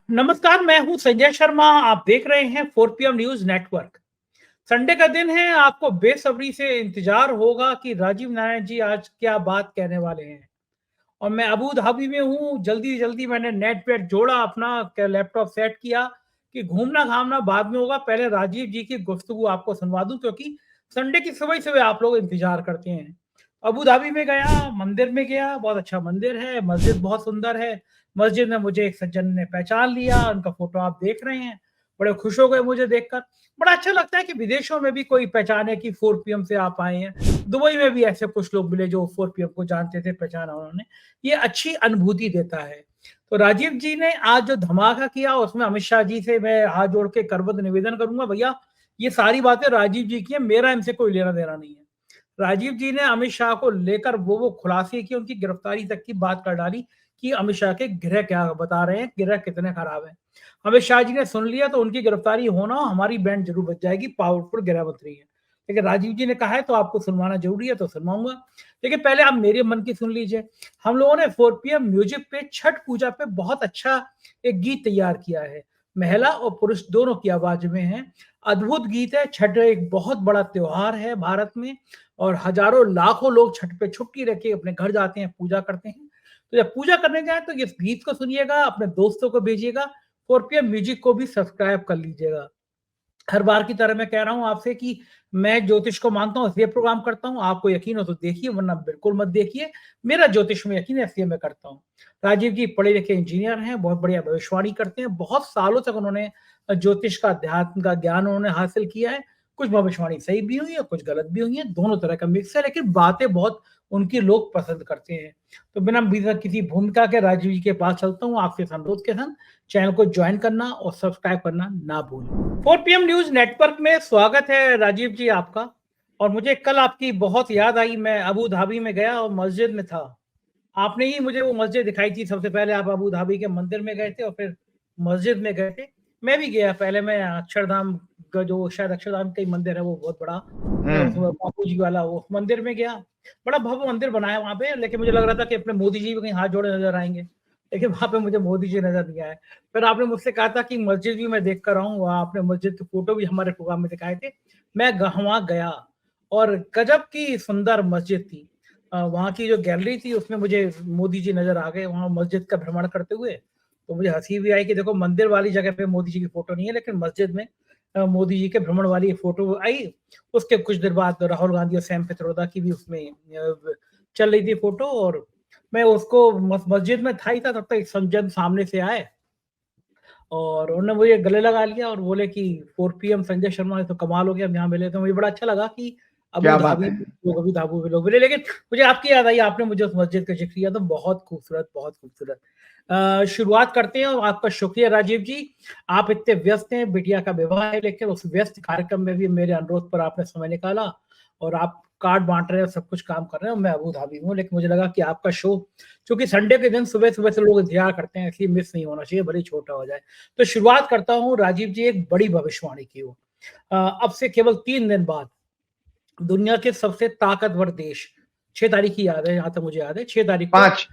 नमस्कार, मैं हूं संजय शर्मा। आप देख रहे हैं 4 PM न्यूज नेटवर्क। संडे का दिन है, आपको बेसब्री से इंतजार होगा कि राजीव नारायण जी आज क्या बात कहने वाले हैं। और मैं अबू धाबी में हूँ। जल्दी जल्दी मैंने नेट वेट जोड़ा, अपना लैपटॉप सेट किया कि घूमना घामना बाद में होगा, पहले राजीव जी की गुफ्तगू आपको सुनवा दूं, क्योंकि संडे की सुबह सुबह आप लोग इंतजार करते हैं। अबू धाबी में गया, मंदिर में गया, बहुत अच्छा मंदिर है, मस्जिद बहुत सुंदर है। मस्जिद में मुझे एक सज्जन ने पहचान लिया, उनका फोटो आप देख रहे हैं। बड़े खुश हो गए मुझे देखकर। बड़ा अच्छा लगता है कि विदेशों में भी कोई पहचाने कि 4 PM से आप आए हैं। दुबई में भी ऐसे कुछ लोग मिले जो 4 PM को जानते थे, पहचाना उन्होंने। ये अच्छी अनुभूति देता है। तो राजीव जी ने आज जो धमाका किया, उसमें अमित शाह जी से मैं हाथ जोड़ के करबद्ध निवेदन करूंगा, भैया ये सारी बातें राजीव जी की है, मेरा इनसे कोई लेना देना नहीं है। राजीव जी ने अमित शाह को लेकर वो खुलासे की, उनकी गिरफ्तारी तक की बात कर डाली कि अमित शाह के गृह क्या बता रहे हैं, गृह कितने खराब है। अमित शाह जी ने सुन लिया तो उनकी गिरफ्तारी होना हमारी बैंड जरूर बच जाएगी, पावरफुल गृह मंत्री है। लेकिन राजीव जी ने कहा है तो आपको सुनवाना जरूरी है, तो सुनवाऊंगा। लेकिन पहले आप मेरे मन की सुन लीजिए। हम लोगों ने 4 PM म्यूजिक पे छठ पूजा पे बहुत अच्छा एक गीत तैयार किया है। महिला और पुरुष दोनों की आवाज में है। अद्भुत गीत है। छठ एक बहुत बड़ा त्योहार है भारत में, और हजारों लाखों लोग छठ पे छुट्टी रख के अपने घर जाते हैं, पूजा करते हैं। तो जब पूजा करने जाए तो इस गीत को सुनिएगा, अपने दोस्तों को भेजिएगा। 4 PM म्यूजिक को भी सब्सक्राइब कर लीजिएगा। हर बार की तरह मैं कह रहा हूं आपसे कि मैं ज्योतिष को मानता हूं, इसलिए प्रोग्राम करता हूं। आपको यकीन हो तो देखिए, वरना बिल्कुल मत देखिए। मेरा ज्योतिष में यकीन है, इसलिए मैं करता हूं। राजीव जी पढ़े लिखे इंजीनियर हैं, बहुत बढ़िया भविष्यवाणी करते हैं। बहुत सालों तक उन्होंने ज्योतिष का, अध्यात्म का ज्ञान उन्होंने हासिल किया है। कुछ भविष्यवाणी सही भी हुई है, कुछ गलत भी हुई है, दोनों तरह का मिक्स है, लेकिन बातें बहुत उनकी लोग पसंद करते हैं। तो बिना किसी भूमिका के राजीव जी के पास चलता हूँ, आपके अनुरोध के साथ चैनल को ज्वाइन करना और सब्सक्राइब करना ना भूलें। 4 PM न्यूज नेटवर्क में स्वागत है राजीव जी आपका। और मुझे कल आपकी बहुत याद आई। मैं अबू धाबी में गया और मस्जिद में था। आपने ही मुझे वो मस्जिद दिखाई थी। सबसे पहले आप अबू धाबी के मंदिर में गए थे और फिर मस्जिद में गए थे। मैं भी गया। पहले मैं अक्षरधाम का, जो शायद अक्षरधाम का ही मंदिर है, वो बहुत बड़ा बापू जी वाला, वो मंदिर में गया। बड़ा भव्य मंदिर बनाया वहां पे। लेकिन मुझे लग रहा था कि अपने मोदी जी भी कहीं हाथ जोड़े नजर आएंगे, लेकिन वहां पे मुझे मोदी जी नजर नहीं आए। फिर आपने मुझसे कहा था कि मस्जिद भी मैं देख कर आऊँ। वहाँ आपने मस्जिद के फोटो भी हमारे प्रोग्राम में दिखाए थे। मैं वहां गया और गजब की सुंदर मस्जिद थी। वहाँ की जो गैलरी थी उसमें मुझे मोदी जी नजर आ गए, वहाँ मस्जिद का भ्रमण करते हुए। तो मुझे हंसी भी आई कि देखो, मंदिर वाली जगह पे मोदी जी की फोटो नहीं है, लेकिन मस्जिद में मोदी जी के भ्रमण वाली फोटो आई। उसके कुछ देर बाद राहुल गांधी और सैम पित्रोदा की भी उसमें चल रही थी फोटो। और मैं उसको मस्जिद में था ही था, तब तक एक सज्जन सामने से आए और उन्होंने मुझे गले लगा लिया और बोले कि 4 PM संजय शर्मा, तो कमाल हो गया, हम यहाँ मिले। तो मुझे बड़ा अच्छा लगा कि अबू क्या बात धाबी है। लोग, अबू धाबू में लोग मिले। लेकिन मुझे आपकी याद आई, आपने मुझे उस मस्जिद का जिक्र किया, तो बहुत खूबसूरत, बहुत खूबसूरत। शुरुआत करते हैं। और आपका शुक्रिया राजीव जी। आप इतने व्यस्त हैं, बिटिया का विवाह है, लेकिन उस व्यस्त कार्यक्रम में भी मेरे अनुरोध पर आपने समय निकाला और आप कार्ड बांट रहे हैं, सब कुछ काम कर रहे हैं। मैं अबू धाबी हूँ, लेकिन मुझे लगा कि आपका शो, क्योंकि संडे के दिन सुबह सुबह से लोग इंतजार करते हैं, इसलिए मिस नहीं होना चाहिए, भले छोटा हो जाए। तो शुरुआत करता हूँ राजीव जी, एक बड़ी भविष्यवाणी की हो। अब से केवल 3 दिन बाद दुनिया के सबसे ताकतवर देश, 6 तारीख की याद है, यहाँ तक मुझे याद है, 6 तारीख को, पांच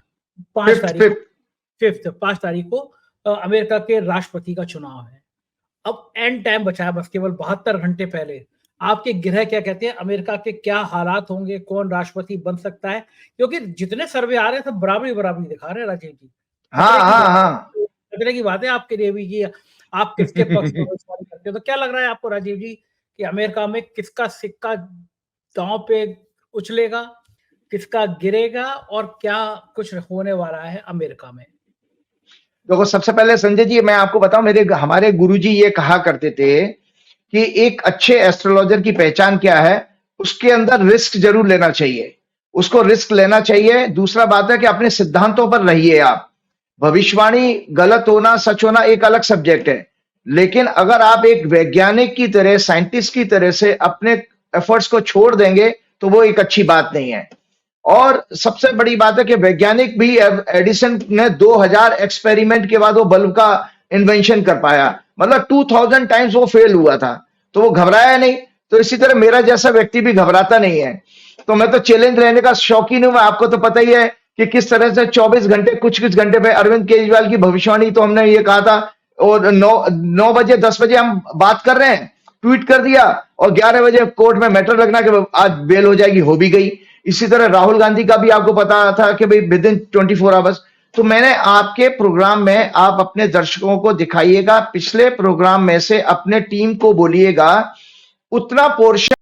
5 फिफ्थ तारीख को, फिफ्थ 5 तारीख को अमेरिका के राष्ट्रपति का चुनाव है। अब एंड टाइम बचा है, बस केवल 72 घंटे पहले। आपके गृह क्या कहते हैं, अमेरिका के क्या हालात होंगे, कौन राष्ट्रपति बन सकता है? क्योंकि जितने सर्वे आ रहे हैं सब बराबरी बराबरी दिखा रहे हैं राजीव जी। हाँ खतरे की हाँ बात, हाँ। खतरे की बात है आपके लिए भी कि आप किसके पक्ष में भविष्यवाणी करते हो। तो क्या लग रहा है आपको राजीव जी कि अमेरिका में किसका सिक्का दांव पे उछलेगा, किसका गिरेगा, और क्या कुछ होने वाला है अमेरिका में? देखो, सबसे पहले संजय जी मैं आपको बताऊं, मेरे हमारे गुरुजी ये कहा करते थे कि एक अच्छे एस्ट्रोलॉजर की पहचान क्या है, उसके अंदर रिस्क जरूर लेना चाहिए, उसको रिस्क लेना चाहिए। दूसरा बात है कि अपने सिद्धांतों पर रहिए आप। भविष्यवाणी गलत होना सच होना एक अलग सब्जेक्ट है, लेकिन अगर आप एक वैज्ञानिक की तरह, साइंटिस्ट की तरह से अपने एफर्ट्स को छोड़ देंगे तो वो एक अच्छी बात नहीं है। और सबसे बड़ी बात है कि वैज्ञानिक भी, एडिसन ने 2000 एक्सपेरिमेंट के बाद वो बल्ब का इन्वेंशन कर पाया, मतलब 2000 टाइम्स वो फेल हुआ था, तो वो घबराया नहीं। तो इसी तरह मेरा जैसा व्यक्ति भी घबराता नहीं है। तो मैं तो चैलेंज रहने का शौकीन हूं। आपको तो पता ही है कि किस तरह से 24 घंटे, कुछ कुछ घंटे पे अरविंद केजरीवाल की भविष्यवाणी, तो हमने ये कहा था और 9 बजे 10 बजे हम बात कर रहे हैं, ट्वीट कर दिया और 11 बजे कोर्ट में मैटर लगना कि आज बेल हो जाएगी, हो भी गई। इसी तरह राहुल गांधी का भी आपको पता था कि भाई विद इन 24 आवर्स। तो मैंने आपके प्रोग्राम में, आप अपने दर्शकों को दिखाइएगा, पिछले प्रोग्राम में से अपने टीम को बोलिएगा उतना पोर्शन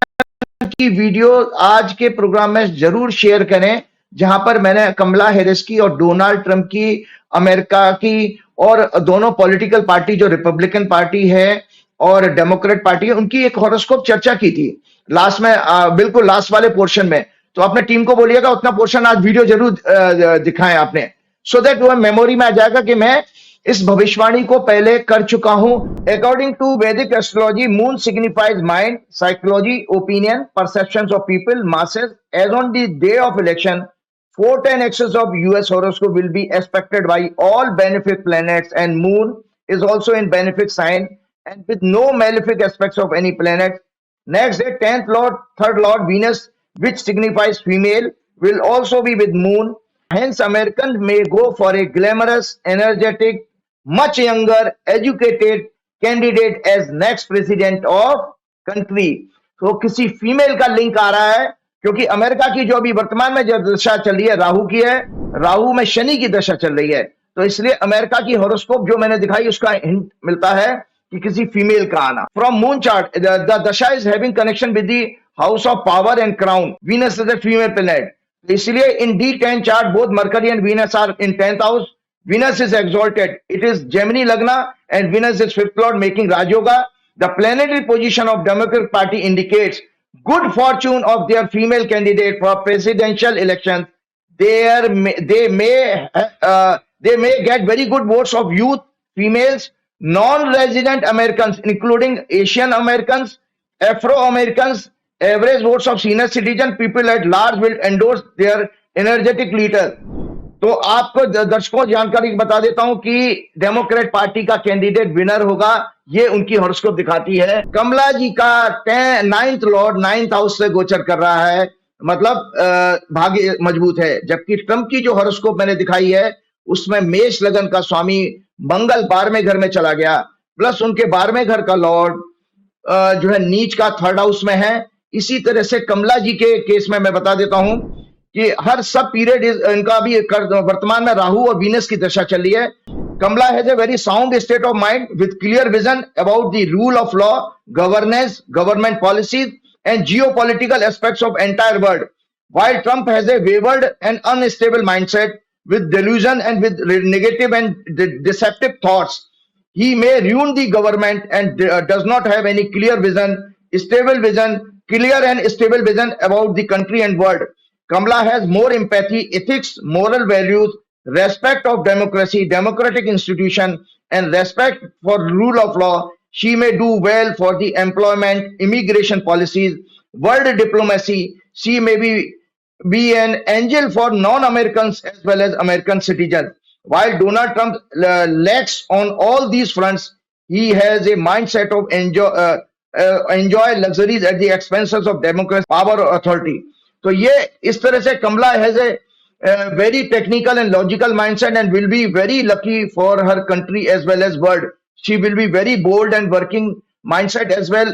की वीडियो आज के प्रोग्राम में जरूर शेयर करें जहां पर मैंने कमला हैरिस की और डोनाल्ड ट्रंप की, अमेरिका की और दोनों पॉलिटिकल पार्टी जो रिपब्लिकन पार्टी है और डेमोक्रेट पार्टी है, उनकी एक हॉरोस्कोप चर्चा की थी लास्ट में, बिल्कुल लास्ट वाले पोर्शन में। तो अपने टीम को बोलिएगा उतना पोर्शन आज वीडियो जरूर दिखाएं आपने, सो दैट वो मेमोरी में आ जाएगा कि मैं इस भविष्यवाणी को पहले कर चुका हूं। अकॉर्डिंग टू वैदिक astrology, moon signifies mind, psychology, opinion, perceptions of people, masses. As on the day of election, 410 axis of US horoscope will be aspected by all benefic planets, and moon is also in benefic sign and with no malefic aspects of any planet. Next day, 10th lord, 3rd lord Venus, which signifies female, will also be with moon. Hence, Americans may go for a glamorous, energetic, much younger, educated candidate as next president of country. तो किसी female का link आ रहा है, क्योंकि America की जो अभी वर्तमान में जो दशा चल रही है राहु की है, राहु में शनि की दशा चल रही है, तो इसलिए अमेरिका की हॉरोस्कोप जो मैंने दिखाई उसका हिंट मिलता है कि किसी फीमेल का आना। From moon chart, the dasha is having connection with the house of power and crown, Venus is a female planet, इसलिए in D10 chart both Mercury and Venus are in 10th house. Venus is exalted, it is Gemini Lagna and Venus is 5th lord making Rajyoga. The planetary position of Democratic Party indicates good fortune of their female candidate for presidential elections. They may get very good votes of youth, females, non-resident Americans, including Asian Americans, Afro-Americans. Average votes of senior citizen, people at large will endorse their energetic leader. तो आपको दर्शकों जानकारी बता देता हूं कि Democrat party का candidate winner होगा, ये उनकी हॉरोस्कोप दिखाती है। कमला जी का 9th लॉर्ड 9th हाउस से गोचर कर रहा है, मतलब भाग्य मजबूत है। जबकि ट्रंप की जो हॉरोस्कोप मैंने दिखाई है उसमें मेष लगन का स्वामी मंगल 12वें घर में चला गया, प्लस उनके 12वें घर का लॉर्ड जो है नीच का 3rd हाउस में है। इसी तरह से कमला जी के केस में मैं बता देता हूं कि हर सब पीरियड इनका भी वर्तमान में राहु और वीनस की दशा चल रही है। Kamala has a very sound state of mind with clear vision about the rule of law, governance, government policies and geopolitical aspects of entire world, while Trump has a wavered and unstable mindset with delusion and with negative and deceptive thoughts. He may ruin the government and does not have any clear vision, clear and stable vision about the country and world. Kamala has more empathy, ethics, moral values, respect of democracy, democratic institution, and respect for rule of law. She may do well for the employment, immigration policies, world diplomacy. She may be an angel for non-Americans as well as American citizens. While Donald Trump lacks on all these fronts, he has a mindset of enjoy luxuries at the expenses of democracy, power, or authority. तो ये इस तरह से Kamala has a very technical and logical mindset and will be very lucky for her country as well as world. She will be very bold and working mindset as well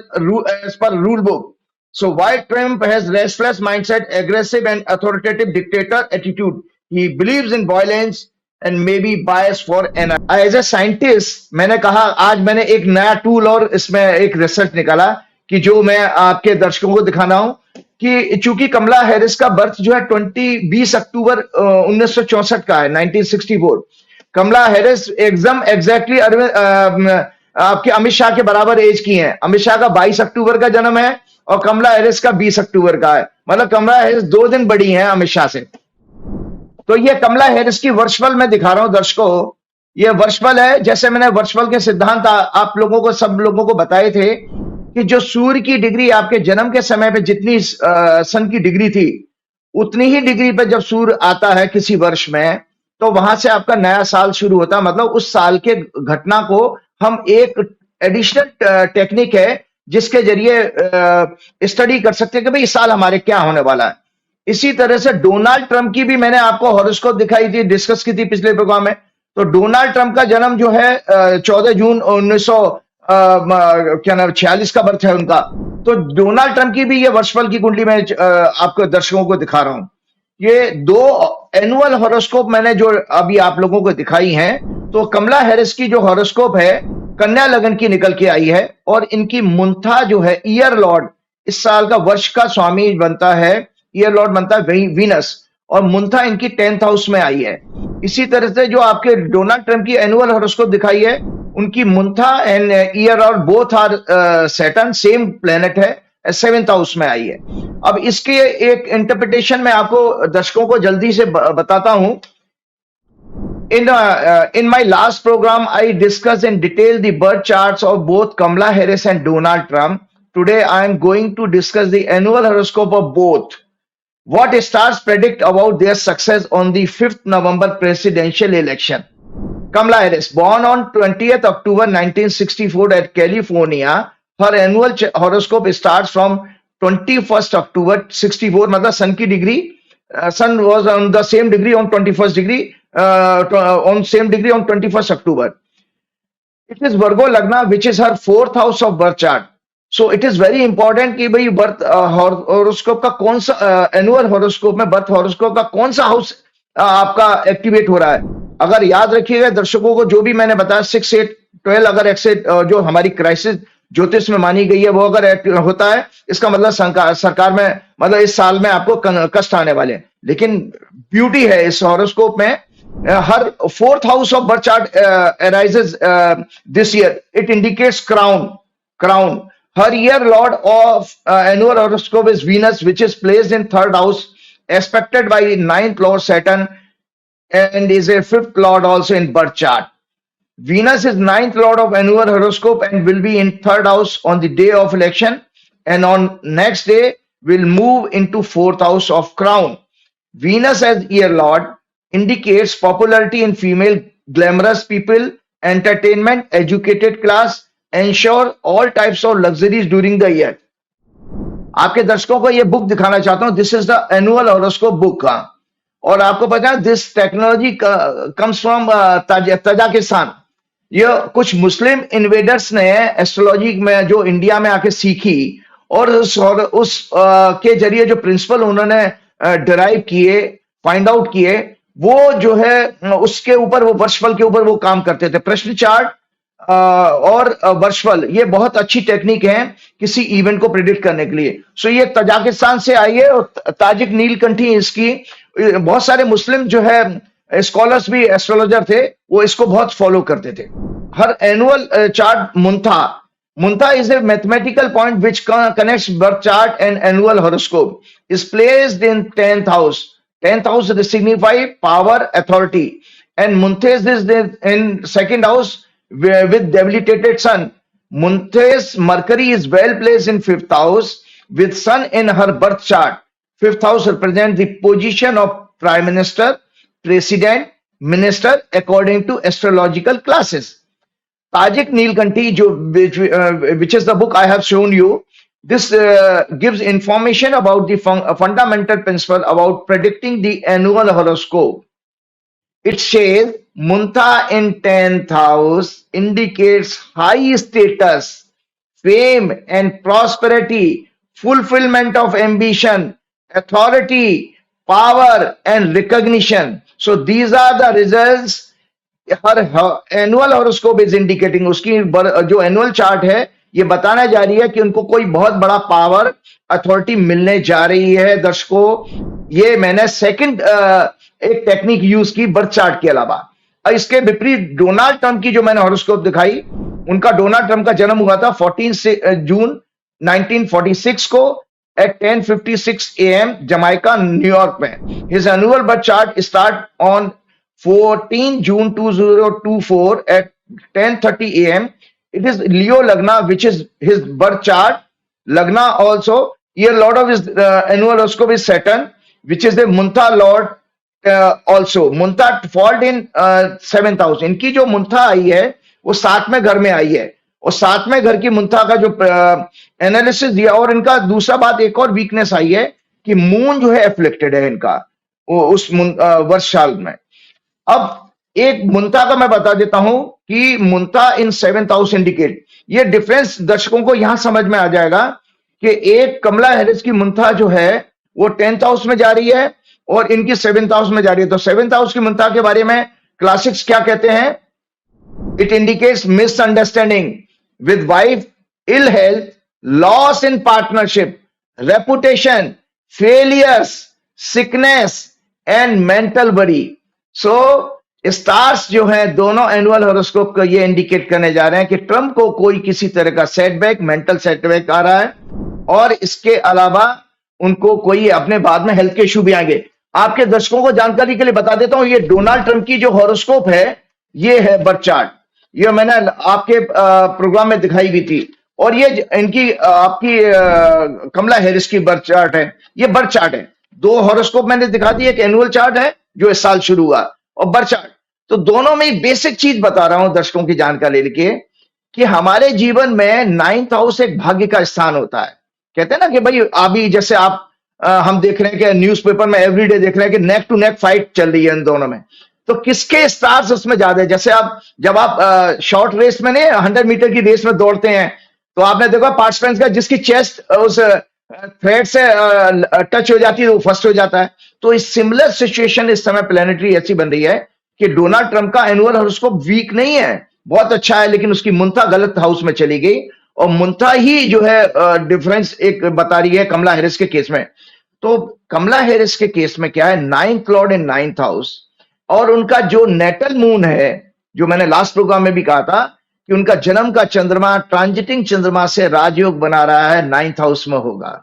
as per rule book. So while Trump has restless mindset, aggressive and authoritative dictator attitude, he believes in violence and may be biased for an. As a scientist, मैंने कहा आज मैंने एक नया tool और इसमें एक research निकाला कि जो मैं आपके दर्शकों को दिखाना हूं कि चूंकि कमला हैरिस का बर्थ जो है 20 अक्टूबर 1964 का है, 1964. कमला हैरिस एकदम एग्जैक्टली आपके अमित शाह के बराबर एज की हैं. अमित शाह का 22 अक्टूबर का जन्म है और कमला हैरिस का 20 अक्टूबर का है, मतलब कमला हैरिस 2 दिन बड़ी हैं अमित शाह से. तो ये कमला हैरिस की वर्षफल मैं दिखा रहा हूं दर्शकों. ये वर्षफल है, जैसे मैंने वर्षफल के सिद्धांत आप लोगों को, सब लोगों को बताए थे कि जो सूर्य की डिग्री आपके जन्म के समय पे जितनी सन की डिग्री थी, उतनी ही डिग्री पे जब सूर्य आता है किसी वर्ष में, तो वहां से आपका नया साल शुरू होता है. मतलब उस साल के घटना को हम एक एडिशनल टेक्निक है जिसके जरिए स्टडी कर सकते हैं कि भाई इस साल हमारे क्या होने वाला है. इसी तरह से डोनाल्ड ट्रंप की भी मैंने आपको हॉरोस्कोप दिखाई थी, डिस्कस की थी पिछले प्रोग्राम में. तो डोनाल्ड ट्रंप का जन्म जो है 14 जून 1946 का बर्थ है उनका। तो डोनाल्ड ट्रंप की भी ये वर्षफल की कुंडली में आपको दर्शकों को दिखा रहा हूं। ये 2 एनुअल हॉरोस्कोप मैंने जो अभी आप लोगों को दिखाई हैं, तो कमला हैरिस की जो हॉरोस्कोप है कन्या लगन की निकल के आई है, और इनकी मुंथा जो है ईयर लॉर्ड, इस साल का वर्ष का स्वामी बनता है, ईयर लॉर्ड बनता है वीनस, और मुंथा इनकी 10th हाउस में आई है। इसी तरह से जो आपके डोनाल्ड ट्रंप की एनुअल हॉरोस्कोप दिखाई है, उनकी मुंथा and year lord both are Saturn, same planet है, 7th हाउस में आई है। अब इसके एक इंटरप्रिटेशन मैं आपको दर्शकों को जल्दी से बताता हूं। In my last program, I discussed in detail the birth charts of both Kamala Harris and Donald Trump. Today, I am going to discuss the annual horoscope of both. What stars predict about their success on the 5th November presidential election? Kamala Harris, born on 20th October 1964 at California, her annual horoscope starts from 21st October 64, मतलब sun की degree, sun was on the same degree on 21st degree, on same degree on 21st October. It is Virgo Lagna, which is her 4th house of birth chart. So it is very important कि भाई birth horoscope का कौन सा annual horoscope में birth horoscope का कौन सा house आपका एक्टिवेट हो रहा है। अगर याद रखिएगा दर्शकों को, जो भी मैंने बताया 6, 8, 12 अगर एक्सेट जो हमारी क्राइसिस ज्योतिष में मानी गई है वो अगर होता है, इसका मतलब सरकार में मतलब इस साल में आपको कष्ट आने वाले हैं। लेकिन ब्यूटी है इस हॉरोस्कोप में, हर 4th house of birth chart arises this year, it indicates crown. Her year lord of annual horoscope is Venus, which is placed in 3rd house, aspected by 9th lord Saturn, and is a 5th lord also in birth chart. Venus is 9th lord of annual horoscope and will be in 3rd house on the day of election, and on next day will move into 4th house of crown. Venus as year lord indicates popularity in female, glamorous people, entertainment, educated class, ensure all types of luxuries during the year. आपके दर्शकों को ये book दिखाना चाहता हूं, this is the annual horoscope book का। और आपको पता है this technology comes from Tajikistan. ये कुछ मुस्लिम इन्वेडर्स ने एस्ट्रोलॉजी में जो इंडिया में आके सीखी, और उस के जरिए जो प्रिंसिपल उन्होंने डिराइव किए, फाइंड आउट किए, वो जो है उसके ऊपर, वो वर्षफल के ऊपर वो काम करते थे। प्रश्न चार्ट और वर्षफल, ये बहुत अच्छी टेक्निक है किसी इवेंट को प्रेडिक्ट करने के लिए। सो ये तजाकिस्तान से आई है, और ताजिक नीलकंठी इसकी, बहुत सारे मुस्लिम जो है स्कॉलर्स भी एस्ट्रोलॉजर थे, वो इसको बहुत फॉलो करते थे। हर annual chart Muntha is a mathematical point which connects birth chart and annual horoscope, is placed in 10th house. 10th house signify power, authority, and Munthes is in 2nd house with debilitated sun. Munthes Mercury is well placed in 5th house with sun in her birth chart. 5th house represents the position of prime minister, president, minister according to astrological classes. Tajik Neelkanthi, which is the book I have shown you, this gives information about the fundamental principle about predicting the annual horoscope. It says Muntha in 10th house indicates high status, fame and prosperity, fulfillment of ambition, authority, power and recognition. So these are the results her annual horoscope is indicating. उसकी जो annual chart है ये बताने जा रही है कि उनको कोई बहुत बड़ा पावर, अथॉरिटी मिलने जा रही है। दर्शकों, ये मैंने सेकंड एक टेक्निक यूज की बर्थ चार्ट के अलावा। इसके विपरीत डोनाल्ड ट्रंप की जो मैंने हॉरोस्कोप दिखाई, उनका डोनाल्ड ट्रंप का जन्म हुआ था 14 जून 1946 को at 10:56 AM जमाइका, न्यूयॉर्क में। His annual birth chart start on 14 June 2024 at 10:30 AM. It is Leo Lagna, which is his birth chart. Lagna also, year lord of his annual horoscope is Saturn, which is the Muntha lord also. Muntha fall in 7th house. इनकी जो मुंथा आई है वो 7वें घर में आई है, और 7वें घर की मुंथा का जो एनालिसिस दिया, और इनका दूसरा बात एक और वीकनेस आई है कि मून जो है एफ्लिक्टेड है इनका उस वर्ष साल में। अब एक मुंता का मैं बता देता हूं कि मुंता इन 7th हाउस इंडिकेट, ये डिफरेंस दर्शकों को यहां समझ में आ जाएगा कि एक कमला हैरिस की मुंता जो है वो 10th हाउस में जा रही है और इनकी 7th हाउस में जा रही है। तो 7th हाउस की मुंता के बारे में क्लासिक्स क्या कहते हैं? It indicates misunderstanding with wife, ill health, loss in partnership, reputation, failures, sickness and mental worry. So stars जो है दोनों एनुअल हॉरोस्कोप का ये इंडिकेट करने जा रहे हैं कि ट्रम्प को कोई किसी तरह का सेटबैक, मेंटल सेटबैक आ रहा है और इसके अलावा उनको कोई अपने बाद में हेल्थ के इश्यू भी आएंगे। आपके दर्शकों को जानकारी के लिए बता देता हूं, ये डोनाल्ड ट्रंप की जो हॉरोस्कोप है ये है बर्थ चार्ट, ये मैंने आपके प्रोग्राम में दिखाई भी थी। और ये इनकी आपकी कमला हैरिस की बर्थ चार्ट है, ये बर्थ चार्ट है। दो हॉरोस्कोप मैंने दिखा दी, एक एनुअल चार्ट है जो इस साल शुरू हुआ और बर्थ चार्ट। तो दोनों में बेसिक चीज बता रहा हूं दर्शकों की जानकारी लेके कि हमारे जीवन में 9th हाउस एक भाग्य का स्थान होता है। कहते हैं ना कि भाई अभी जैसे आप हम देख रहे हैं कि न्यूज़पेपर में एवरीडे देख रहे हैं कि नेक टू नेक फाइट चल रही है इन दोनों में, तो किसके स्टार्स उसमें ज्यादा है? जैसे आप जब आप शॉर्ट रेस में नहीं 100 मीटर की रेस में दौड़ते हैं तो आपने देखा पार्टिसिपेंट्स का जिसकी चेस्ट उस थ्रेड से टच हो जाती है वो फर्स्ट हो जाता है। तो इस सिमिलर सिचुएशन इस समय प्लेनेटरी ऐसी बन रही है कि डोनाल्ड ट्रंप का एनुअल हॉरोस्कोप वीक नहीं है, बहुत अच्छा है, लेकिन उसकी मुंता गलत हाउस में चली गई और मुंता ही जो है डिफरेंस एक बता रही है कमला हैरिस के केस में। तो कमला हैरिस के केस में क्या है, 9th लॉर्ड इन 9th हाउस और उनका जो नेटल मून है, जो मैंने लास्ट प्रोग्राम में भी कहा था कि उनका जन्म का चंद्रमा ट्रांजिटिंग चंद्रमा से राजयोग बना रहा है, 9th हाउस में होगा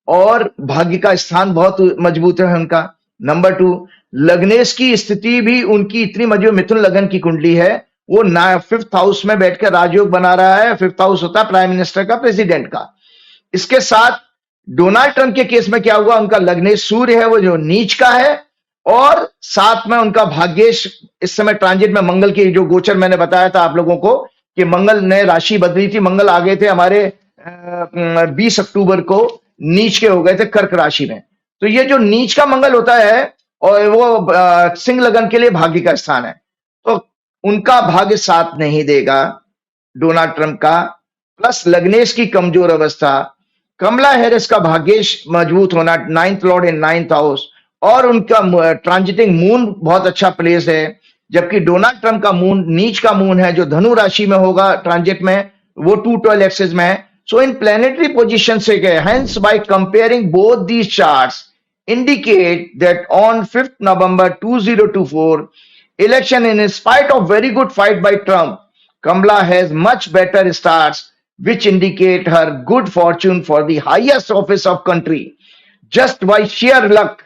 और भाग्य का स्थान बहुत मजबूत है उनका। नंबर 2, लग्नेश की स्थिति भी उनकी इतनी मजबूत, मिथुन लगन की कुंडली है, वो 5th हाउस में बैठकर राजयोग बना रहा है। 5th हाउस होता है प्राइम मिनिस्टर का, प्रेसिडेंट का। इसके साथ डोनाल्ड ट्रंप के केस में क्या हुआ, उनका लग्नेश सूर्य है वो जो नीच का है और साथ में उनका भाग्येश इस समय ट्रांजिट में मंगल की जो गोचर मैंने बताया था आप लोगों को कि मंगल ने राशि बदली थी, मंगल आ गए थे हमारे 20 अक्टूबर को नीच के हो गए थे कर्क राशि में। तो ये जो नीच का मंगल होता है और वो सिंह लगन के लिए भाग्य का स्थान है, तो उनका भाग्य साथ नहीं देगा डोनाल्ड ट्रंप का। प्लस लग्नेश की कमजोर अवस्था, कमला हैरिस का भाग्येश मजबूत होना, 9th लॉर्ड इन 9th हाउस और उनका ट्रांजिटिंग मून बहुत अच्छा प्लेस है, जबकि डोनाल्ड ट्रंप का मून नीच का मून है जो धनु राशि में होगा ट्रांजिट में, वो 212 एक्सिस में है। सो इन प्लैनेटरी पोजीशन से गए, hence by comparing both these charts indicate that on 5th November 2024 election, in spite of very good fight by Trump, Kamala has much better stars which indicate her good fortune for the highest office of country just by sheer luck।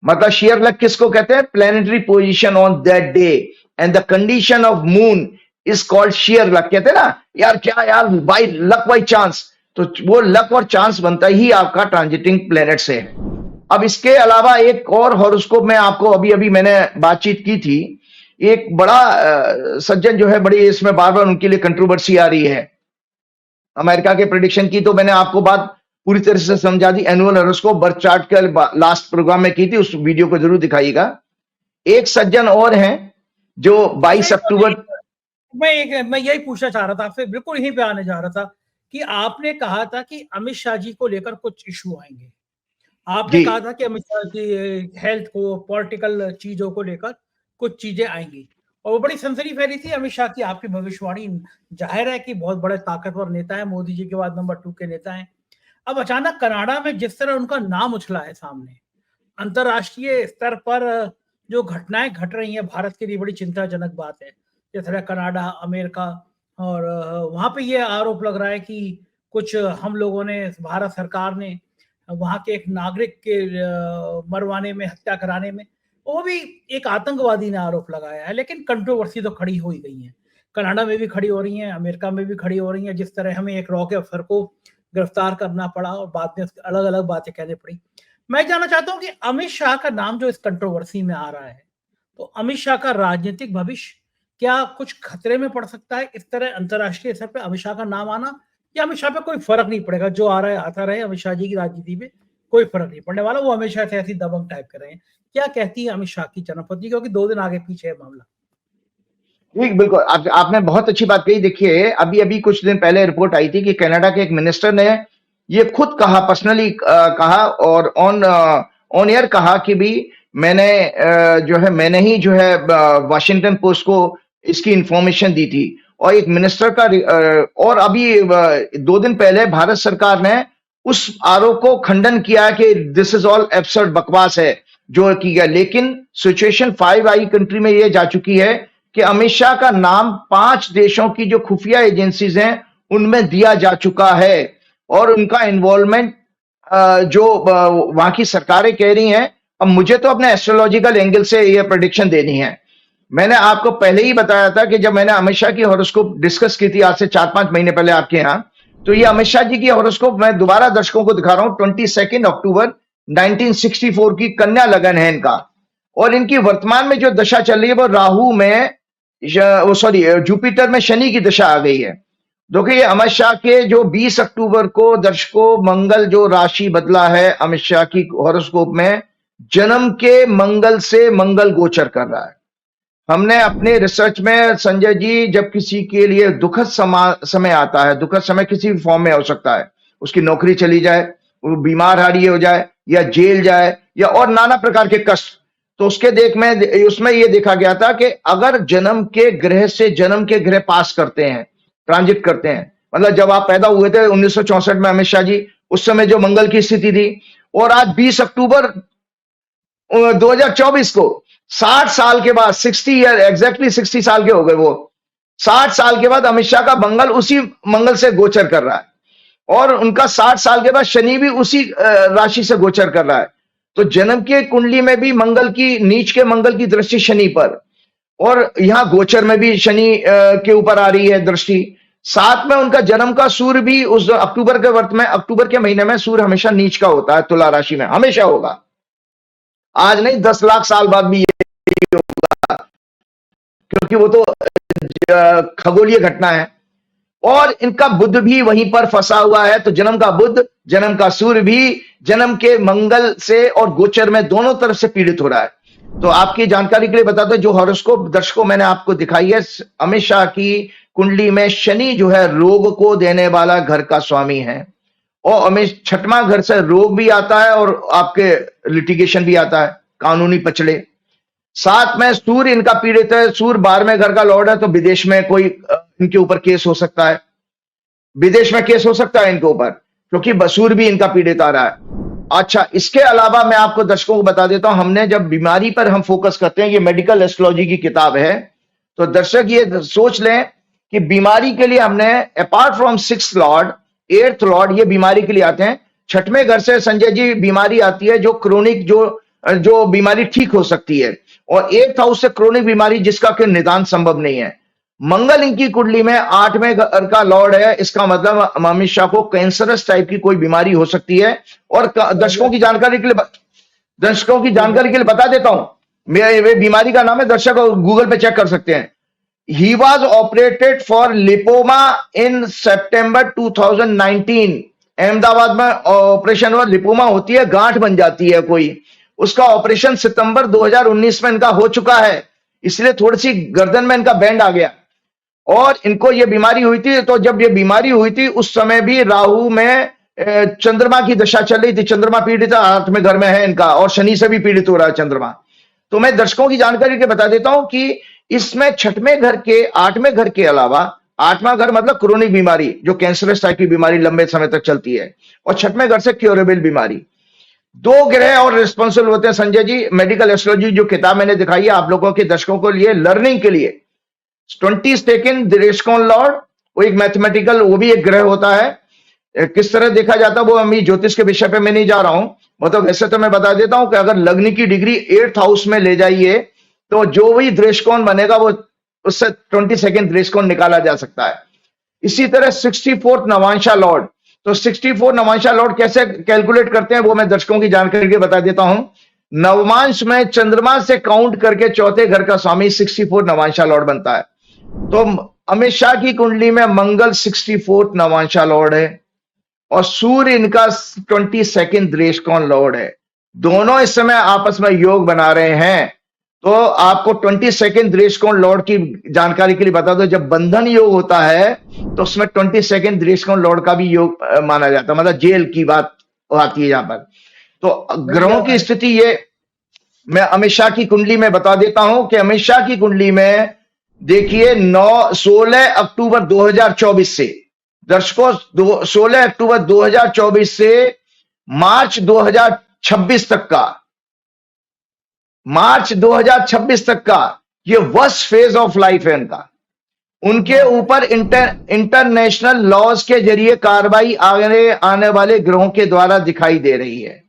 मतलब sheer luck किसको कहते हैं? Planetary position on that day and the condition of moon is called sheer luck। कहते हैं ना यार क्या यार by luck by chance, तो वो luck और chance बनता ही आपका ट्रांजिटिंग प्लेनेट से है। अब इसके अलावा एक और हॉरोस्कोप में आपको अभी अभी मैंने बातचीत की थी, एक बड़ा सज्जन जो है, बड़ी इसमें बार बार उनके लिए कंट्रोवर्सी आ रही है अमेरिका के प्रेडिक्शन की, तो मैंने आपको बात पूरी तरह से समझा दी। एनुअल हॉरोस्कोप बर्थ चार्ट के लास्ट प्रोग्राम में की थी, उस वीडियो को जरूर दिखाइएगा। एक सज्जन और हैं जो 22 अक्टूबर, मैं यही पूछना चाह रहा था आपसे, बिल्कुल यहीं पे आने जा रहा था कि आपने कहा था कि अमित शाह जी को लेकर कुछ इशू आएंगे, आपने कहा था कि अमित शाह जी हेल्थ को, पॉलिटिकल चीजों को लेकर कुछ चीजें आएंगी और वो बड़ी सनसनी फैली थी अमित शाह की आपकी भविष्यवाणी। जाहिर है कि बहुत बड़े ताकतवर नेता है, मोदी जी के बाद नंबर 2 के नेता हैं। अब अचानक कनाडा में जिस तरह उनका नाम उछला है सामने, अंतरराष्ट्रीय स्तर पर जो घटनाएं घट रही हैं भारत के लिए बड़ी चिंताजनक बात है। जिस तरह कनाडा, अमेरिका और वहां पे ये आरोप लग रहा है कि कुछ हम लोगों ने, भारत सरकार ने वहां के एक नागरिक के मरवाने में, हत्या कराने में, वो भी एक आतंकवादी ने आरोप लगाया है। लेकिन कंट्रोवर्सी तो खड़ी हो ही गई है, कनाडा में भी खड़ी हो रही है, अमेरिका में भी खड़ी हो रही है। जिस तरह हमें एक रॉ के अफसर को गिरफ्तार करना पड़ा और बाद में अलग अलग बातें कहनी पड़ी। मैं जानना चाहता हूं कि अमित शाह का नाम जो इस कंट्रोवर्सी में आ रहा है, तो अमित शाह का राजनीतिक भविष्य क्या कुछ खतरे में पड़ सकता है इस तरह अंतरराष्ट्रीय स्तर पर अमित शाह का नाम आना, या अमित शाह पे कोई फर्क नहीं पड़ेगा, जो आ रहा है आता रहे, अमित शाह जी की राजनीति पे कोई फर्क नहीं पड़ने वाला, वो हमेशा से ऐसी दबंग टाइप कर रहे हैं? क्या कहती है अमित शाह की जन्मपत्नी, क्योंकि 2 दिन आगे पीछे है मामला? ठीक, बिल्कुल। आपने बहुत अच्छी बात कही। देखिए, अभी-अभी कुछ दिन पहले रिपोर्ट आई थी कि कनाडा के एक मिनिस्टर ने ये खुद कहा, पर्सनली कहा और ऑन एयर कहा कि भी मैंने ही जो है वाशिंगटन पोस्ट को इसकी इंफॉर्मेशन दी थी। और एक मिनिस्टर का और अभी 2 दिन पहले भारत सरकार ने उस आरोप को खंडन किया कि दिस इज ऑल एब्सर्ड, बकवास है जो की गया। लेकिन सिचुएशन 5 आई कंट्री में ये जा चुकी है कि अमित शाह का नाम 5 देशों की जो खुफिया एजेंसीज हैं उनमें दिया जा चुका है और उनका इन्वॉल्वमेंट जो वहां की सरकारें कह रही हैं। अब मुझे तो अपने एस्ट्रोलॉजिकल एंगल से ये प्रेडिक्शन देनी है। मैंने आपको पहले ही बताया था कि जब मैंने अमित शाह की हॉरोस्कोप डिस्कस की थी आज से 4-5 महीने पहले आपके यहाँ, तो ये अमित शाह जी की हॉरोस्कोप मैं दोबारा दर्शकों को दिखा रहा हूं। 22 अक्टूबर 1964 की कन्या लगन है इनका। और इनकी वर्तमान में जो दशा चल रही है वो राहु में, जुपिटर में शनि की दशा आ गई है। देखिए अमित शाह के जो 20 अक्टूबर को दर्शकों मंगल जो राशि बदला है अमित शाह की हॉरोस्कोप में, जन्म के मंगल से मंगल गोचर कर रहा है। हमने अपने रिसर्च में संजय जी, जब किसी के लिए दुखद समय आता है, दुखद समय किसी भी फॉर्म में हो सकता है, उसकी नौकरी चली जाए, वो बीमार हारी हो जाए या जेल जाए या और नाना प्रकार के कष्ट, तो उसमें ये देखा गया था कि अगर जन्म के ग्रह से जन्म के ग्रह पास करते हैं, ट्रांजिट करते हैं, मतलब जब आप पैदा हुए थे 1964 में अमित शाह जी, उस समय जो मंगल की स्थिति थी, और आज 20 अक्टूबर 2024 को 60 साल के बाद, 60 ईयर एग्जैक्टली 60 साल के हो गए वो, 60 साल के बाद अमित शाह का मंगल उसी मंगल से गोचर कर रहा है और उनका 60 साल के बाद शनि भी उसी राशि से गोचर कर रहा है। तो जन्म के कुंडली में भी मंगल की, नीच के मंगल की दृष्टि शनि पर, और यहां गोचर में भी शनि के ऊपर आ रही है दृष्टि। साथ में उनका जन्म का सूर्य भी उस अक्टूबर के महीने में सूर्य हमेशा नीच का होता है, तुला राशि में हमेशा होगा, आज नहीं 10 लाख साल बाद भी ये होगा, क्योंकि वो तो खगोलीय घटना है। और इनका बुध भी वहीं पर फंसा हुआ है, तो जन्म का बुध, जन्म का सूर्य भी जन्म के मंगल से और गोचर में दोनों तरफ से पीड़ित हो रहा है। तो आपकी जानकारी के लिए बता दो, जो हॉरोस्कोप दर्शकों मैंने आपको दिखाई है, अमित शाह की कुंडली में शनि जो है रोग को देने वाला घर का स्वामी है, और अमित 6वां घर से रोग भी आता है और आपके लिटिगेशन भी आता है, कानूनी पचड़े। साथ में सूर्य इनका पीड़ित है, सूर्य 12वें घर का लॉर्ड है, तो विदेश में कोई इनके ऊपर केस हो सकता है, विदेश में केस हो सकता है इनके ऊपर, क्योंकि सूर्य भी इनका पीड़ित आ रहा है। अच्छा, इसके अलावा मैं आपको दर्शकों को बता देता हूं, हमने जब बीमारी पर हम फोकस करते हैं, ये मेडिकल एस्ट्रोलॉजी की किताब है, तो दर्शक ये सोच लें कि बीमारी के लिए हमने apart from 6th Lord, 8th Lord, ये बीमारी के लिए आते हैं। 6वें घर से संजय जी बीमारी आती है जो क्रोनिक, जो बीमारी ठीक हो सकती है, और 8th हाउस से क्रोनिक बीमारी जिसका कोई निदान संभव नहीं है। मंगल इनकी कुंडली में 8वें घर का लॉर्ड है, इसका मतलब अमित शाह को कैंसरस टाइप की कोई बीमारी हो सकती है। और दर्शकों की जानकारी के लिए बता देता हूं, मेरे बीमारी का नाम है, दर्शक गूगल पे चेक कर सकते हैं। He was operated for lipoma in सितंबर 2019। अहमदाबाद में ऑपरेशन हुआ, लिपोमा होती है, गांठ बन जाती है कोई, उसका ऑपरेशन सितंबर 2019 में इनका हो चुका है, इसलिए थोड़ी सी गर्दन में इनका बैंड आ गया और इनको ये बीमारी हुई थी। तो जब ये बीमारी हुई थी उस समय भी राहु में चंद्रमा की दशा चल रही थी, चंद्रमा पीड़ित 8वें घर में है इनका, और शनि से भी पीड़ित हो रहा है चंद्रमा। तो मैं दर्शकों की जानकारी के बता देता हूं कि इसमें 6वें घर के, 8वें घर के अलावा, 8वां घर मतलब क्रोनिक बीमारी, जो कैंसरस टाइप की बीमारी लंबे समय तक चलती है, और 6वें घर से क्योरेबल बीमारी। 2 ग्रह और रिस्पॉन्सिबल होते हैं संजय जी, मेडिकल एस्ट्रोलॉजी जो किताब मैंने दिखाई है आप लोगों के दर्शकों के लिए लर्निंग के लिए। 22nd दृष्कोण लॉर्ड, वो एक मैथमेटिकल, वो भी एक ग्रह होता है, किस तरह देखा जाता है वो अभी ज्योतिष के विषय पे मैं नहीं जा रहा हूं, मतलब वैसे तो मैं बता देता हूं कि अगर लग्न की डिग्री 8th हाउस में ले जाइए तो जो भी दृष्कोण बनेगा वो उससे 22nd दृष्कोण निकाला जा सकता है। इसी तरह 64th नवांशा लॉर्ड, तो 64 नवांशा लॉर्ड कैसे कैलकुलेट करते हैं वो मैं दर्शकों की जानकारी के बता देता हूं। नवमांश में चंद्रमा से काउंट करके 4थे घर का स्वामी 64 नवांशा लॉर्ड बनता है। तो अमित शाह की कुंडली में मंगल 64th नवांशा लॉर्ड है और सूर्य इनका 22nd दृष्कोण लॉर्ड है। दोनों इस समय आपस में योग बना रहे हैं तो आपको 22nd दृष्टिकोण लॉर्ड की जानकारी के लिए बता दो, जब बंधन योग होता है तो उसमें 22nd दृष्टिकोण लॉर्ड का भी योग माना जाता है, मतलब जेल की बात आती है यहाँ पर। तो ग्रहों की स्थिति ये मैं अमित शाह की कुंडली में बता देता हूं कि अमित शाह की कुंडली में देखिए 16 अक्टूबर 2024 से, दर्शकों 16 अक्टूबर 2024 से मार्च 2026 तक का, मार्च 2026 तक का ये वर्स्ट फेज ऑफ लाइफ है इनका। उनके ऊपर इंटरनेशनल लॉज के जरिए कार्रवाई आने वाले ग्रहों के द्वारा दिखाई दे रही है।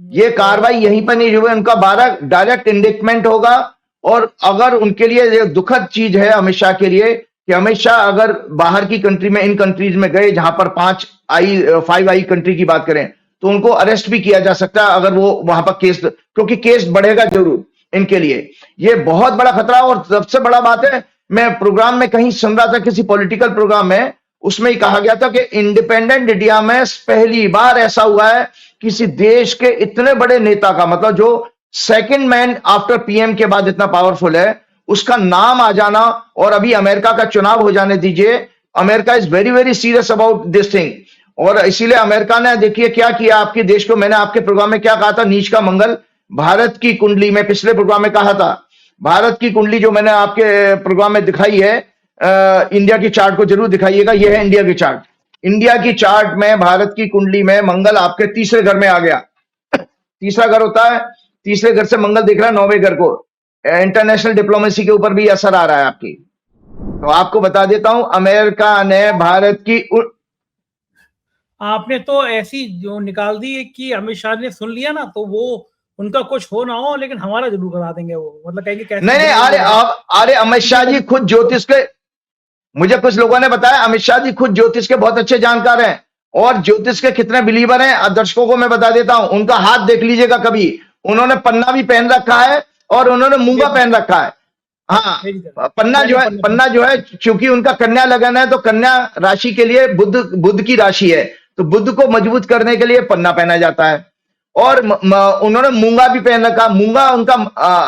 ये कार्रवाई यहीं पर नहीं हुई, उनका 12 डायरेक्ट इंडिक्टमेंट होगा। और अगर उनके लिए ये दुखद चीज है अमित शाह के लिए कि अमित शाह अगर बाहर की कंट्री में, इन कंट्रीज में गए जहां पर 5 आई कंट्री की बात करें, तो उनको अरेस्ट भी किया जा सकता है अगर वो वहां पर केस, क्योंकि केस बढ़ेगा जरूर इनके लिए। ये बहुत बड़ा खतरा। और सबसे बड़ा बात है, मैं प्रोग्राम में कहीं सुन रहा था, किसी पॉलिटिकल प्रोग्राम में, उसमें ही कहा गया था कि इंडिपेंडेंट इंडिया में पहली बार ऐसा हुआ है किसी देश के इतने बड़े नेता का, मतलब जो सेकंड मैन आफ्टर पीएम के बाद इतना पावरफुल है, उसका नाम आ जाना। और अभी अमेरिका का चुनाव हो जाने दीजिए, America is very very serious about this thing. और इसीलिए अमेरिका ने देखिए क्या किया आपके देश को। मैंने आपके प्रोग्राम में क्या कहा था, नीच का मंगल भारत की कुंडली में पिछले प्रोग्राम में कहा था। भारत की कुंडली जो मैंने आपके प्रोग्राम में दिखाई है, इंडिया की चार्ट को जरूर दिखाइएगा। यह है इंडिया की चार्ट। इंडिया की चार्ट में भारत की कुंडली में मंगल आपके तीसरे घर में आ गया। तीसरा घर होता है, तीसरे घर से मंगल दिख रहा है 9वें घर को। इंटरनेशनल डिप्लोमेसी के ऊपर भी असर आ रहा है आपकी। तो आपको बता देता हूं, अमेरिका ने भारत की आपने तो ऐसी जो निकाल दी है कि अमित शाह ने सुन लिया ना, तो वो उनका कुछ हो ना हो लेकिन हमारा जरूर करा देंगे वो, मतलब कहेंगे कैसे। नहीं, अरे अमित शाह जी खुद ज्योतिष के, मुझे कुछ लोगों ने बताया अमित शाह जी खुद ज्योतिष के बहुत अच्छे जानकार हैं। और ज्योतिष के कितने बिलीवर हैं दर्शकों को मैं बता देता हूं। उनका हाथ देख लीजिएगा कभी, उन्होंने पन्ना भी पहन रखा है और उन्होंने मूंगा पहन रखा है। हाँ, पन्ना जो है चूंकि उनका कन्या लगन है, तो कन्या राशि के लिए बुध की राशि है, तो बुध को मजबूत करने के लिए पन्ना पहना जाता है। और उन्होंने मूंगा भी पहन रखा। मूंगा उनका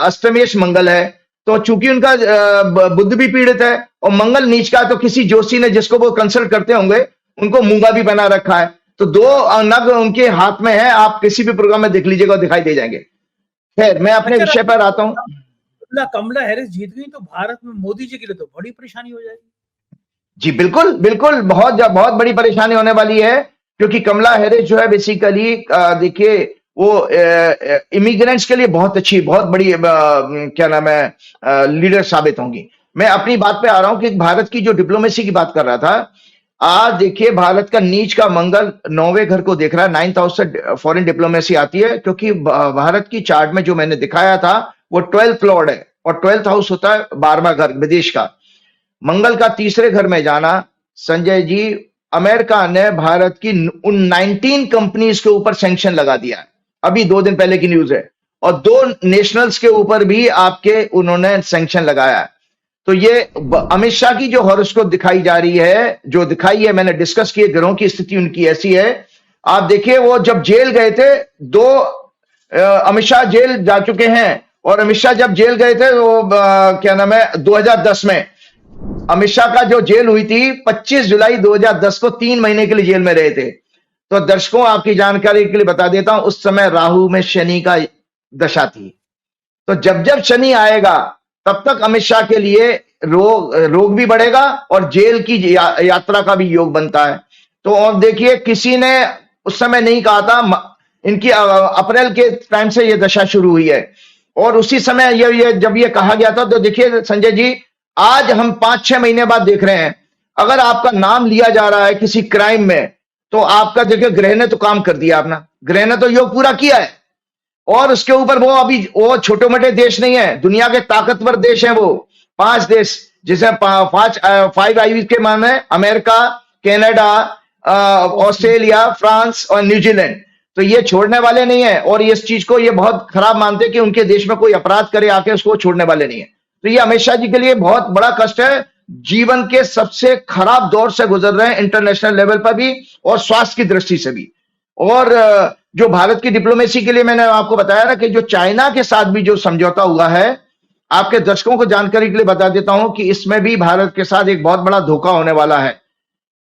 अष्टमेश मंगल है, तो चूंकि उनका बुध भी पीड़ित है और मंगल नीच का, तो किसी जोशी ने जिसको वो कंसल्ट करते होंगे उनको मूंगा भी बना रखा है। तो 2 नग उनके हाथ में है, आप किसी भी प्रोग्राम में देख लीजिएगा दिखाई दे जाएंगे। खैर मैं अपने विषय पर आता हूं। कमला हैरिस जीत गई तो भारत में मोदी जी के लिए तो बड़ी परेशानी हो जाएगी। जी बिल्कुल बिल्कुल, बहुत बड़ी परेशानी होने वाली है, क्योंकि कमला हैरिस जो है बेसिकली देखिए वो इमिग्रेंट्स के लिए बहुत अच्छी, बहुत बड़ी क्या नाम है लीडर साबित होंगी। मैं अपनी बात पे आ रहा हूं कि भारत की जो डिप्लोमेसी की बात कर रहा था। आज देखिए भारत का नीच का मंगल 9वें घर को देख रहा है। 9th हाउस से फॉरेन डिप्लोमेसी आती है, क्योंकि भारत की चार्ट में जो मैंने दिखाया था वो 12th लॉर्ड है, और 12th हाउस होता है 12वां घर विदेश का। मंगल का तीसरे घर में जाना, संजय जी, अमेरिका ने भारत की उन 19 कंपनीज के ऊपर सैंक्शन लगा दिया है। अभी 2 दिन पहले की न्यूज है। और 2 नेशनल्स के ऊपर भी आपके उन्होंने सैंक्शन लगाया है। तो ये अमित शाह की जो हॉरोस्कोप दिखाई जा रही है, जो दिखाई है, मैंने डिस्कस किए, ग्रहों की स्थिति उनकी ऐसी है। आप देखिए वो जब जेल गए थे, अमित शाह जेल जा चुके हैं। और अमित शाह जब जेल गए थे वो क्या नाम है 2010 में अमित शाह का जो जेल हुई थी 25 जुलाई 2010 को 3 महीने के लिए जेल में रहे थे। तो दर्शकों आपकी जानकारी के लिए बता देता हूं, उस समय राहु में शनि का दशा थी। तो जब जब शनि आएगा तब तक अमित शाह के लिए रोग भी बढ़ेगा और जेल की यात्रा का भी योग बनता है। तो और देखिए किसी ने उस समय नहीं कहा था, इनकी अप्रैल के टाइम से ये दशा शुरू हुई है। और उसी समय ये जब ये कहा गया था, तो देखिए संजय जी, आज हम 5-6 महीने बाद देख रहे हैं, अगर आपका नाम लिया जा रहा है किसी क्राइम में, तो आपका देखिए ग्रह ने तो काम कर दिया अपना, ग्रह ने तो योग पूरा किया है। और उसके ऊपर वो छोटे मोटे देश नहीं है, दुनिया के ताकतवर देश हैं वो 5 देश, जिसे 5 आई के मान है, अमेरिका, कनाडा, ऑस्ट्रेलिया, फ्रांस और न्यूजीलैंड। तो ये छोड़ने वाले नहीं है, और इस चीज को ये बहुत खराब मानते हैं कि उनके देश में कोई अपराध करे आके उसको छोड़ने वाले नहीं है। तो ये अमित शाह जी के लिए बहुत बड़ा कष्ट है, जीवन के सबसे खराब दौर से गुजर रहे हैं इंटरनेशनल लेवल पर भी और स्वास्थ्य की दृष्टि से भी। और जो भारत की डिप्लोमेसी के लिए मैंने आपको बताया ना कि जो चाइना के साथ भी जो समझौता हुआ है, आपके दर्शकों को जानकारी के लिए बता देता हूं कि इसमें भी भारत के साथ एक बहुत बड़ा धोखा होने वाला है।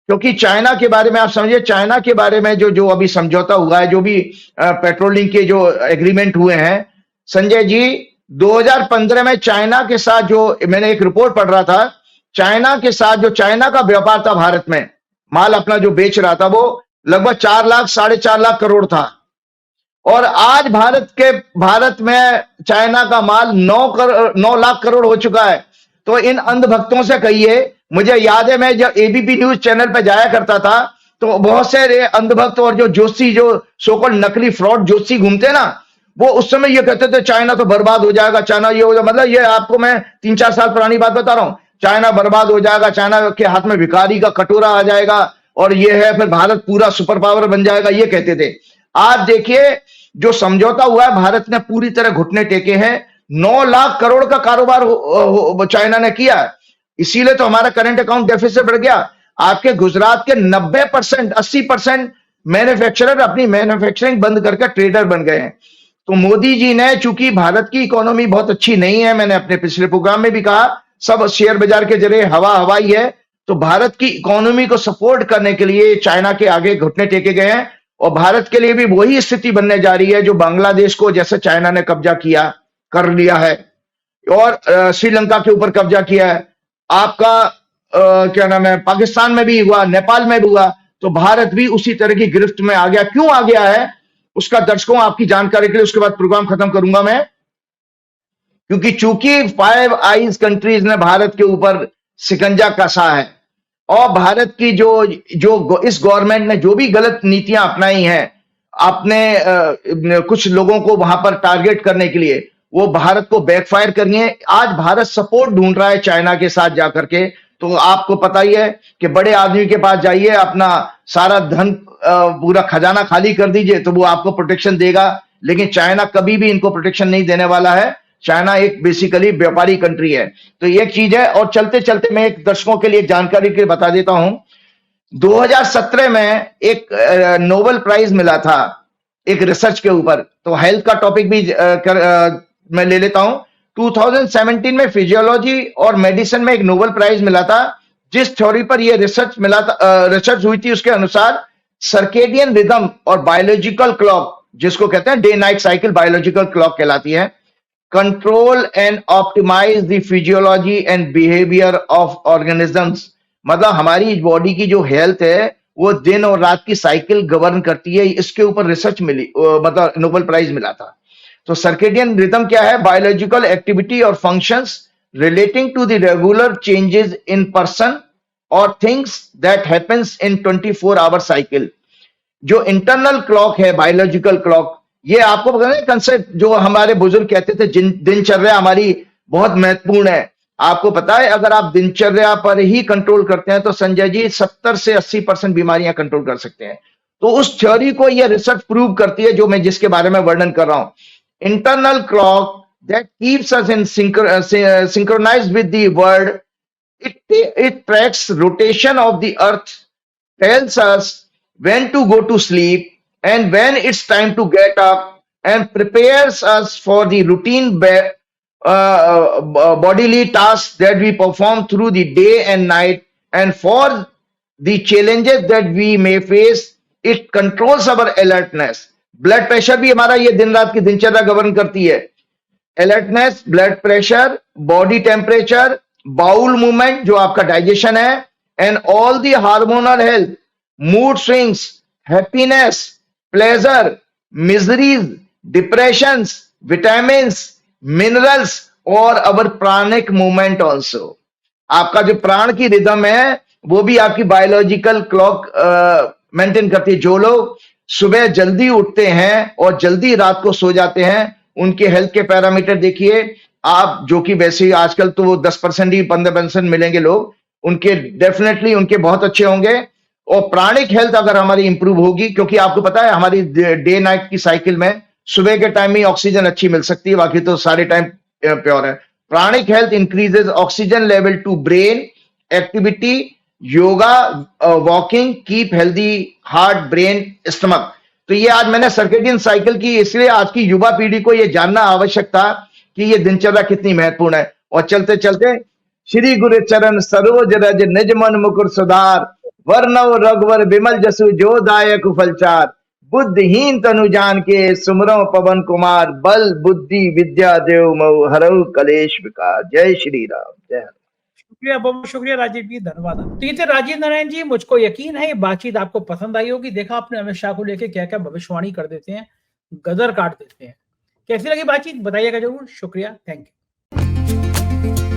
क्योंकि चाइना के बारे में आप समझिए, चाइना के बारे में जो जो अभी समझौता हुआ है, जो भी पेट्रोलिंग के जो एग्रीमेंट हुए हैं, संजय जी, 2015 में चाइना के साथ जो मैंने एक रिपोर्ट पढ़ रहा था, चाइना के साथ जो चाइना का व्यापार था भारत में, माल अपना जो बेच रहा था, वो लगभग 4 लाख 4.5 लाख करोड़ था। और आज भारत में चाइना का माल 9 लाख करोड़ हो चुका है। तो इन अंधभक्तों से कहिए, मुझे याद है मैं जब एबीपी न्यूज चैनल पर जाया करता था, तो बहुत से अंधभक्त और जो जोशी, जो सोकॉल नकली फ्रॉड जोशी घूमते ना, वो उस समय ये कहते थे चाइना तो बर्बाद हो जाएगा, चाइना ये हो जाएगा। मतलब ये आपको मैं 3-4 साल पुरानी बात बता रहा हूं, चाइना बर्बाद हो जाएगा, चाइना के हाथ में भिखारी का कटोरा आ जाएगा, और ये है फिर भारत पूरा सुपर पावर बन जाएगा, ये कहते थे। आज देखिए जो समझौता हुआ है, भारत ने पूरी तरह घुटने टेके हैं। 9 लाख करोड़ का कारोबार चाइना ने किया है, इसीलिए तो हमारा करंट अकाउंट डेफिसिट बढ़ गया। आपके गुजरात के 90%, 80% मैन्युफैक्चरर अपनी मैन्युफैक्चरिंग बंद करके ट्रेडर बन गए हैं। तो मोदी जी ने, चूंकि भारत की इकोनॉमी बहुत अच्छी नहीं है, मैंने अपने पिछले प्रोग्राम में भी कहा, सब शेयर बाजार के जरिए हवाई है, तो भारत की इकोनॉमी को सपोर्ट करने के लिए चाइना के आगे घुटने टेके गए हैं। और भारत के लिए भी वही स्थिति बनने जा रही है जो बांग्लादेश को जैसे चाइना ने कब्जा कर लिया है, और श्रीलंका के ऊपर कब्जा किया है। आपका क्या नाम है, पाकिस्तान में भी हुआ, नेपाल में भी हुआ, तो भारत भी उसी तरह की गिरफ्त में आ गया। क्यों आ गया है उसका दर्शकों आपकी जानकारी के लिए उसके बाद प्रोग्राम खत्म करूंगा मैं। क्योंकि चूंकि 5 आइज कंट्रीज ने भारत के ऊपर शिकंजा कसा है, और भारत की जो इस गवर्नमेंट ने जो भी गलत नीतियां अपनाई हैं अपने कुछ लोगों को वहां पर टारगेट करने के लिए, वो भारत को बैकफायर करनी है। आज भारत सपोर्ट ढूंढ रहा है चाइना के साथ जाकर के। तो आपको पता ही है कि बड़े आदमी के पास जाइए, अपना सारा धन पूरा खजाना खाली कर दीजिए, तो वो आपको प्रोटेक्शन देगा। लेकिन चाइना कभी भी इनको प्रोटेक्शन नहीं देने वाला है। चाइना एक बेसिकली व्यापारी कंट्री है, तो ये चीज है। और चलते चलते मैं एक दर्शकों के लिए जानकारी के लिए बता देता हूं, 2017 में एक नोबेल प्राइज मिला था एक रिसर्च के ऊपर, तो हेल्थ का टॉपिक भी मैं ले लेता हूं। 2017 में फिजियोलॉजी और मेडिसिन में एक नोबेल प्राइज मिला था, जिस थ्योरी पर यह रिसर्च हुई थी, उसके अनुसार सर्केडियन रिदम और बायोलॉजिकल क्लॉक, जिसको कहते हैं day night cycle, biological clock कहलाती है, control and optimise the physiology and behaviour of organisms. मतलब हमारी बॉडी की जो हेल्थ है वो दिन और रात की साइकिल गवर्न करती है। इसके ऊपर रिसर्च मिली, मतलब नोबेल प्राइज मिला था। तो सर्केडियन रिदम क्या है? बायोलॉजिकल एक्टिविटी और functions relating to the regular changes in person और things that happens in 24 hour cycle. जो इंटरनल क्लॉक है, बायोलॉजिकल क्लॉक, ये आपको पता है कंसेप्ट जो हमारे बुजुर्ग कहते थे, दिनचर्या हमारी बहुत महत्वपूर्ण है। आपको पता है अगर आप दिनचर्या पर ही कंट्रोल करते हैं तो संजय जी 70 से 80% बीमारियां कंट्रोल कर सकते हैं। तो उस थ्योरी को यह रिसर्च प्रूव करती है जो मैं जिसके बारे में वर्णन कर रहा हूं। Internal clock that keeps us in synchronised with the world, it tracks rotation of the earth, tells us when to go to sleep and when it's time to get up, and prepares us for the routine bodily tasks that we perform through the day and night, and for the challenges that we may face. It controls our alertness. Blood pressure भी हमारा ये दिन रात की दिनचर्या govern करती है। Alertness, blood pressure, body temperature, bowel movement जो आपका डाइजेशन है, and all the hormonal health, mood swings, happiness, pleasure, miseries, depressions, vitamins, minerals और अवर प्राणिक मूवमेंट ऑल्सो। आपका जो प्राण की रिदम है वो भी आपकी बायोलॉजिकल क्लॉक मेंटेन करती है। जो लोग सुबह जल्दी उठते हैं और जल्दी रात को सो जाते हैं, उनके हेल्थ के पैरामीटर देखिए आप, जो कि वैसे ही आजकल तो वो 10% ही 15% मिलेंगे लोग, उनके डेफिनेटली उनके बहुत अच्छे होंगे। और प्राणिक हेल्थ अगर हमारी इंप्रूव होगी, क्योंकि आपको पता है हमारी डे नाइट की साइकिल में सुबह के टाइम में ऑक्सीजन अच्छी मिल सकती है, बाकी तो सारे टाइम प्योर है। Pranic health increases oxygen level to brain activity, yoga, walking keep healthy heart, brain, stomach. तो ये आज मैंने सर्केडियन साइकिल की, इसलिए आज की युवा पीढ़ी को ये जानना आवश्यक था कि ये दिनचर्या कितनी महत्वपूर्ण है। और चलते चलते श्री गुरु चरण सरोज रज निज मन मुकुर सुधार, वर्णव रघुवर विमल जसु जो दायक फलचार, बुद्धिहीन तनु जान के सुमरो पवन कुमार, बल बुद्धि विद्या देव मऊ हरऊ कलेश विकार। जय श्री राम, जय। शुक्रिया, बहुत शुक्रिया राजीव जी, धन्यवाद। तो ये थे राजीव नारायण जी। मुझको यकीन है ये बातचीत आपको पसंद आई होगी। देखा आपने अमित शाह को लेके क्या क्या भविष्यवाणी कर देते हैं, गदर काट देते हैं। कैसी लगी बातचीत बताइएगा जरूर। शुक्रिया, थैंक यू।